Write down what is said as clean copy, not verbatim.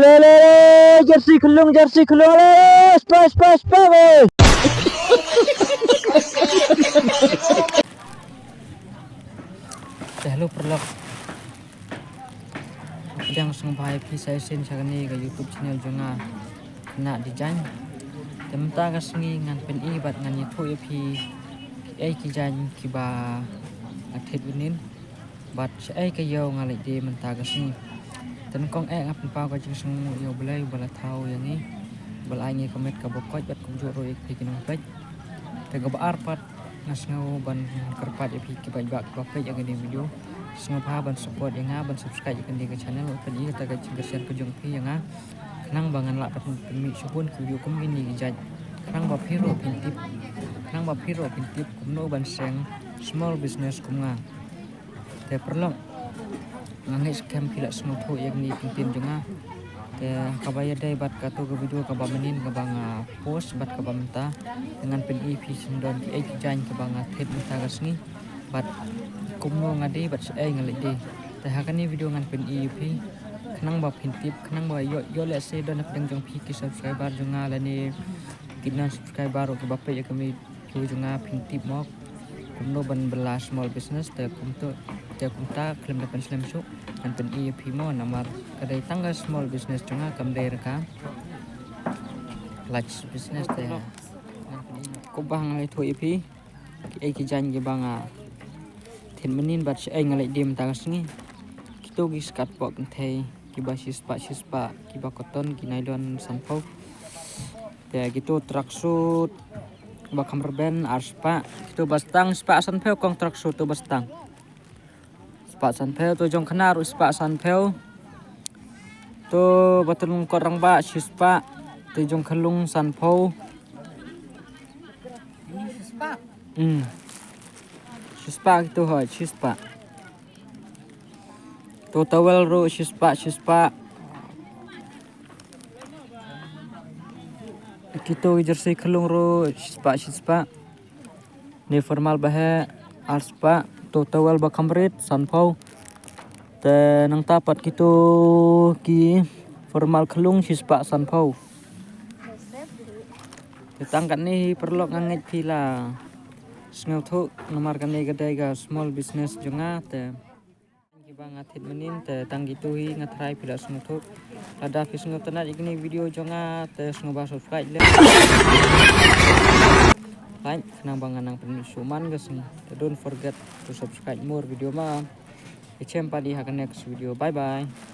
jersey kelung spas halo perlok yang sengpai saya sen sagani ke YouTube channel jonga kena design temta kasngi ngan pen ibat ngan itu pi design kiba athet winin bat ai ke yo ngalai de menta kasngi ten kong ngap pa ko jing sung yo belai bala thau yang ni balai ngi komet ka bokoj bat kum joro ek pi kinong pej te go bar pat ngasngau ban kerpat pi kiba bak pej yang ni video semua ban support yang ban subscribe kan di channel pen i ta ka jing share ke jong pi yang nang bangan la pat mi supun video kum ini jaj nang ba phiro pintip kum no ban seng small business kum nga te perlong nangis scam pila semua tu yang ni pimpin jonga te kabaya dai bat ka to video ka ba menin ka bang post bat ka bamta dengan pen EP sindon di jan ka bang thet mita gasni bat kumno ngade bat ai ngali de te hakani video ngan pen EP kanang ba pintip kanang ba yo le se don dang jong pi ki subscriber jonga la ni kinan subscriber ka ba pe ya kami ku jonga pintip mok kumno ban bela small business te kumto te kumta klem dapat slam show dan pen EP mo namar kadai tangga small business jonga kam dai reka large business te ko bang ngai thu EP ki ki jan ge banga thin menin bat ai ngalai dem ta ngi kito gi skat pok thei ki ba sispa ki ba cotton ki nylon sanpau te gitu tracksuit ba kamar ben arspa itu bastang spa sanpeu kong tracksuit tu bastang spa sanpeu tu jong kena ru spa sanpeu tu batulung korang ba sispa tu jong khalung sanpau ini sispa sispa gitu hoy sispa tu towel ru sispa kita jersey khalung ro sispa ni formal bahe arspa to towel ba kamrit sanpau te nang tapat gitu ki formal khalung sispa sanpau te tangkat ni perlu ngangit pila snau thu nomor kan ni gadai ga small business jonga te bang athit menin te tang gitu hi ngatrai pila snau thu ada fisngo tanat igni video jonga te sngo ba subscribe le like nang bangan nang penisuman guys ni don't forget to subscribe more video ma ichem padi hakan next video bye bye.